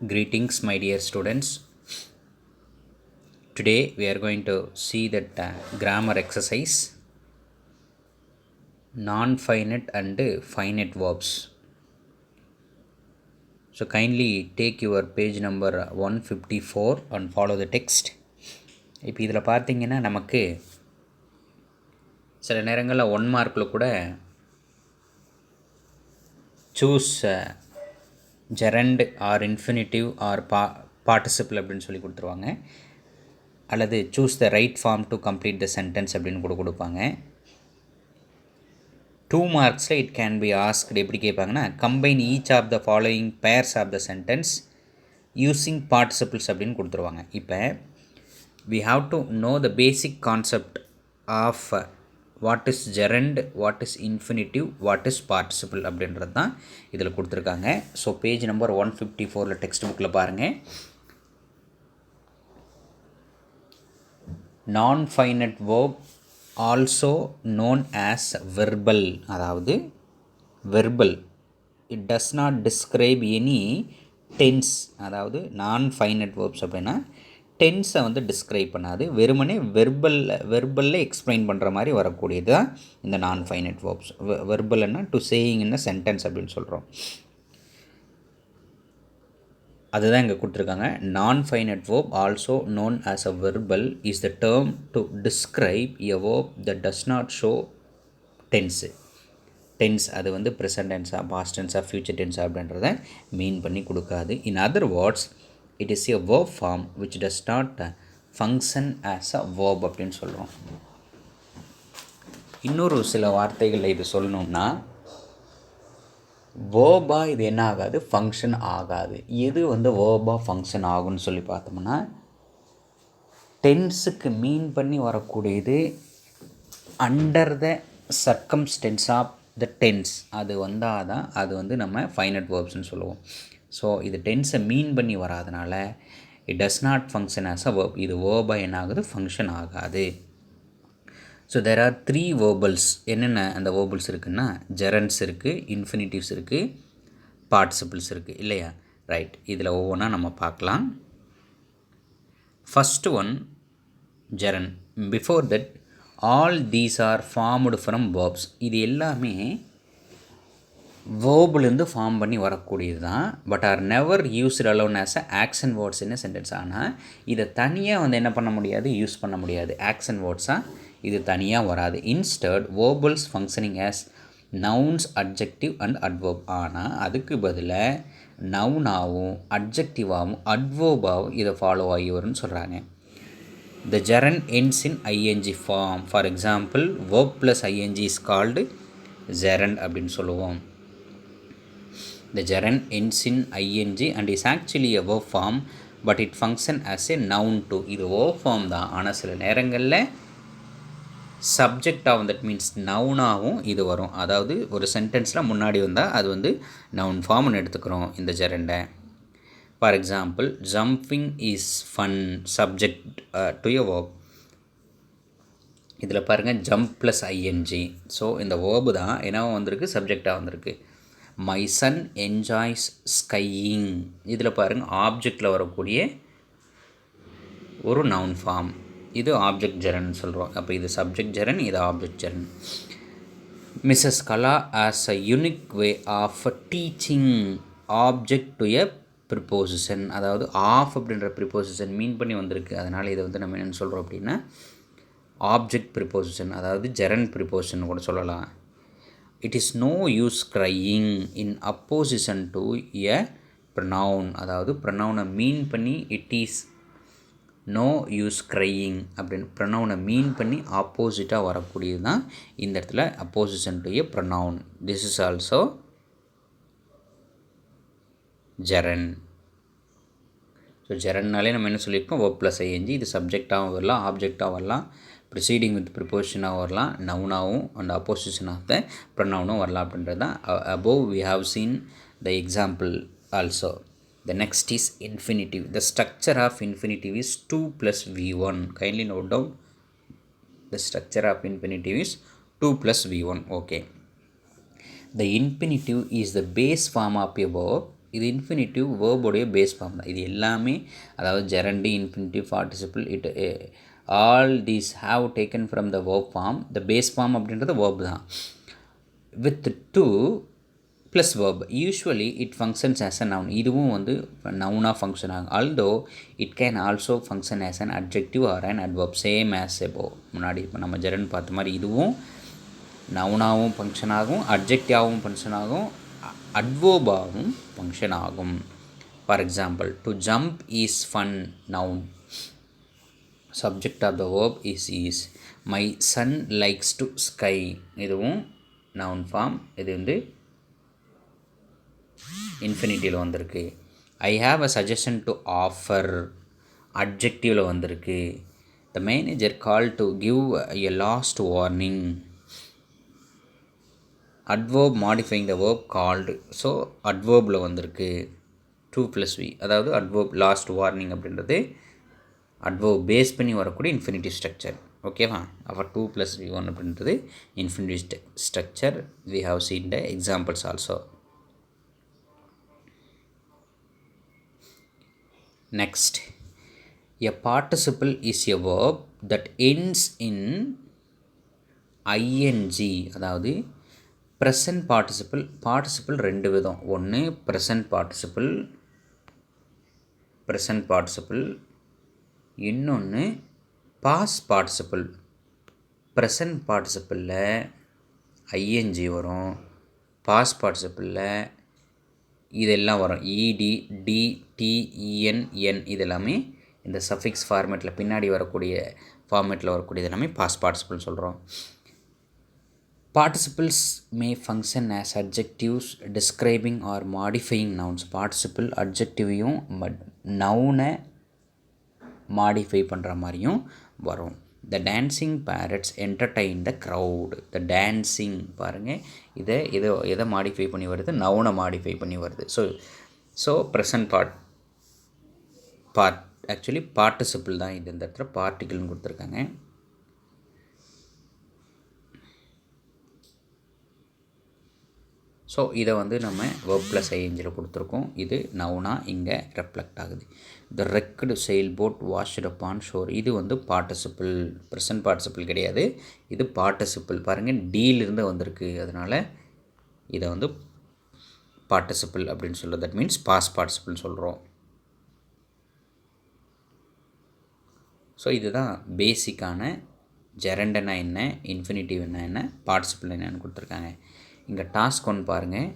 Greetings, my dear students. Today we are going to see that grammar exercise non-finite and finite verbs. So kindly take your page number 154 and follow the text. இப்போ இதில் பார்த்தீங்கன்னா நமக்கு சில நேரங்களில் 1 மார்க்கில் கூட choose gerund or infinitive or participle அப்படின்னு சொல்லி கொடுத்துருவாங்க, அல்லது choose the right form to complete the sentence அப்படின்னு கூட கொடுப்பாங்க. 2 மார்க்ஸில் இட் கேன் பி ஆஸ்க்டு எப்படி கேட்பாங்கன்னா, combine each of the following pairs of the sentence using participles அப்படின்னு கொடுத்துருவாங்க. இப்போ we have to know the basic concept of what is gerund, what is infinitive, what is participle அப்படின்றது தான் இதில் கொடுத்துருக்காங்க. So page number 154 text புக்கில் பாருங்கள். non-finite verb also known as verbal, அதாவது verbal, it does not describe any tense. அதாவது non-finite verbs அப்படின்னா டென்ஸை வந்து டிஸ்கிரைப் பண்ணாது, வெறுமனே வெர்பலில் எக்ஸ்பிளைன் பண்ணுற மாதிரி வரக்கூடியது தான் இந்த நான் ஃபைனைட் வேர்ப்ஸ். வெர்பல்னா to saying in a sentence அப்படின்னு சொல்கிறோம். அதுதான் இங்கே கொடுத்துருக்காங்க. Non finite verb also known as a verbal is the term to describe a verb that does not show tense. Tense அது வந்து ப்ரெசன்ட் டென்ஸாக, பாஸ்ட் டென்ஸாக, ஃப்யூச்சர் டென்ஸாக அப்படின்றத மீன் பண்ணி கொடுக்காது. In other words it is a verb form which does not function as a verb அப்படின்னு சொல்கிறோம். இன்னொரு சில வார்த்தைகளில் இது சொல்லணும்னா, வேர்பாக இது என்ன ஆகாது, ஃபங்க்ஷன் ஆகாது. எது வந்து வேர்பாக ஃபங்க்ஷன் ஆகும்னு சொல்லி பார்த்தோம்னா, டென்ஸுக்கு மீன் பண்ணி வரக்கூடியது under the circumstances of the tense அது வந்தால் தான் அது வந்து நம்ம ஃபைனைட் வேர்ப்ஸ்னு சொல்லுவோம். ஸோ இது டென்ஸை மீன் பண்ணி வராதனால it does not function as a verb. இது வேர்பாக என்ன ஆகுது, ஃபங்க்ஷன் ஆகாது. So there are 3 verbals. என்னென்ன அந்த வேர்பல்ஸ் இருக்குன்னா, ஜெரண்ட்ஸ் இருக்குது, இன்ஃபினிட்டிவ்ஸ் இருக்குது, பார்ட்டிசிபிள்ஸ் இருக்குது இல்லையா? ரைட், இதில் ஒவ்வொன்றா நம்ம பார்க்கலாம். First one gerund. Before that all these are formed from verbs. இது எல்லாமே வேர்புலேருந்து ஃபார்ம் பண்ணி வரக்கூடியது தான். But are never used alone as a action words in sentence. ஆனால் இதை தனியாக வந்து என்ன பண்ண முடியாது, யூஸ் பண்ண முடியாது. ஆக்ஷன் வேர்ட்ஸாக இது தனியாக வராது. Instead verbals functioning as nouns, adjective and adverb. ஆனால் அதுக்கு பதிலாக நவுனாகவும் அட்ஜெக்டிவாகவும் அட்வர்பாகவும் இதை ஃபாலோ ஆகி வரும்னு சொல்கிறாங்க. The gerund ends in ING form. For example verb plus ING is called gerund அப்படின்னு சொல்லுவோம். The gerund ends in ing and is actually a verb form, but it function as a noun too. இது verb form தான், ஆனால் சில நேரங்களில் சப்ஜெக்டாகவும், that means நவுனாகவும் இது வரும். அதாவது ஒரு சென்டென்ஸில் முன்னாடி வந்தால் அது வந்து நவுன் ஃபார்ம்னு எடுத்துக்கிறோம் இந்த ஜெரண்டை. For example jumping is fun, subject to a verb. இதில் பாருங்கள் ஜம்ப் ப்ளஸ் ஐஎன்ஜி. ஸோ இந்த வேர்பு தான் என்னவோ வந்திருக்கு, சப்ஜெக்டாக வந்திருக்கு. My son enjoys skiing. இதில் பாருங்கள் ஆப்ஜெக்டில் வரக்கூடிய ஒரு நவுன் ஃபார்ம். இது ஆப்ஜெக்ட் ஜெரன் சொல்கிறோம். அப்போ இது சப்ஜெக்ட் ஜெரன், இது object gerund. Mrs Kala as a unique way of teaching object to a preposition. அதாவது ஆஃப் அப்படின்ற ப்ரிப்போசிஷன் மீன் பண்ணி வந்திருக்கு. அதனால் இதை வந்து நம்ம என்ன சொல்கிறோம் அப்படின்னா ஆப்ஜெக்ட் ப்ரிப்போசிஷன், அதாவது ஜெரன் ப்ரிப்போசிஷன் கூட சொல்லலாம். It is no use crying in opposition to a pronoun. அதாவது ப்ரொனவுனை மீன் பண்ணி it is no use crying அப்படின்னு ப்ரொனவுனை மீன் பண்ணி ஆப்போசிட்டாக வரக்கூடியது தான் இந்த இடத்துல apposition to a pronoun. This is also gerund. So ஜெரன்னாலே நம்ம என்ன சொல்லியிருக்கோம், verb plus ing. இது சப்ஜெக்டாகவும் வரலாம், ஆப்ஜெக்டாகவும் வரலாம், ப்ரிசீடிங் வித் ப்ரிப்போசிஷனாக வரலாம், நவுனாகவும் அண்ட் அப்போசிஷன் ஆஃப் த ப்ரொனவுனும் வரலாம் அப்படின்றது தான். Above we have seen the example also. The next is infinitive. The structure of infinitive is 2 + v1. Kindly note down the structure of infinitive is 2 + v1. Okay. The infinitive is the base form of a verb இது infinitive வேர்போடைய base form தான். இது எல்லாமே அதாவது gerund, infinitive, participle, all these have taken from the verb form. The base form அப்படின்றது verb தான். With to plus verb. Usually it functions as a noun. இதுவும் வந்து நவுனாக ஃபங்க்ஷன் ஆகும். Although it can also function as an adjective or an adverb. Same as above. முன்னாடி இப்போ நம்ம gerund பார்த்த மாதிரி இதுவும் நவுனாகவும் ஃபங்க்ஷன் ஆகும், அட்ஜெக்டிவாகவும் ஃபங்க்ஷன் ஆகும், அட்வர்பாகவும் ஃபங்க்ஷன் ஆகும். For example, to jump is fun, noun. Subject of the verb is. My son likes to ski, இதுவும் நவுன் ஃபார்ம். இது வந்து இன்ஃபினிட்டிவில் வந்திருக்கு. I have a suggestion to offer, அட்ஜெக்டிவில் வந்திருக்கு. The manager call to give a last warning. Adverb modifying the verb called. So அட்வர்பில் வந்திருக்கு. 2+v, அதாவது அட்வர்ப் லாஸ்ட் வார்னிங் அப்படின்றது அட்வர்ப் பேஸ் பண்ணி வரக்கூடிய இன்ஃபினிட்டிவ் ஸ்ட்ரக்சர். ஓகேவா? அப்போ 2+v1 அப்படின்றது infinitive structure. We have seen the examples also. Next, a participle is a verb that ends in ing. அதாவது ப்ரெசன்ட் பார்ட்டிசிபிள். பார்ட்டிசிபிள் ரெண்டு விதம். ஒன்று ப்ரெசன்ட் பார்ட்டிசிபிள், இன்னொன்று பாஸ்ட் பார்ட்டிசிபிள். ப்ரெசன்ட் பார்ட்டிசிபிளில் ஐஎன்ஜி வரும், பாஸ்ட் பார்ட்டிசிபிளில் இதெல்லாம் வரும். இடி, டி, டி, இஎன், என், இதெல்லாமே இந்த சஃபிக்ஸ் ஃபார்மேட்டில் பின்னாடி வரக்கூடிய ஃபார்மேட்டில் வரக்கூடியது எல்லாமே பாஸ்ட் பார்ட்டிசிபிள் சொல்கிறோம். Participles may function as adjectives describing or modifying nouns. Participle adjectiveயும் நவுனை மாடிஃபை பண்ணுற மாதிரியும் வரும். The dancing parrots entertain the crowd. The dancing பாருங்கள், எதை மாடிஃபை பண்ணி வருது? நவுனை மாடிஃபை பண்ணி வருது. So present part actually participle தான் இது. இந்த இடத்துல பார்ட்டிகிள்னு கொடுத்துருக்காங்க. ஸோ இதை வந்து நம்ம verb + ing கொடுத்துருக்கோம். இது நவுனாக இங்கே ரெஃப்ளெக்ட் ஆகுது. The wrecked sail boat washed upon shore, இது வந்து பார்ட்டிசிபிள். ப்ரெசன்ட் பார்ட்டிசிபிள் கிடையாது, இது பார்ட்டிசிபிள். பாருங்கள், டீலிருந்து வந்திருக்கு, அதனால் இதை வந்து பார்ட்டிசிபிள் அப்படின்னு சொல்கிறோம். தட் மீன்ஸ் பாஸ்ட் பார்ட்டிசிபிள்னு சொல்கிறோம். ஸோ இதுதான் பேசிக்கான ஜெரண்டனா என்ன, இன்ஃபினிட்டிவ் என்ன, பார்ட்டிசிபிள் என்னன்னு கொடுத்துருக்காங்க. இங்கே டாஸ்க் 1 பாருங்கள்.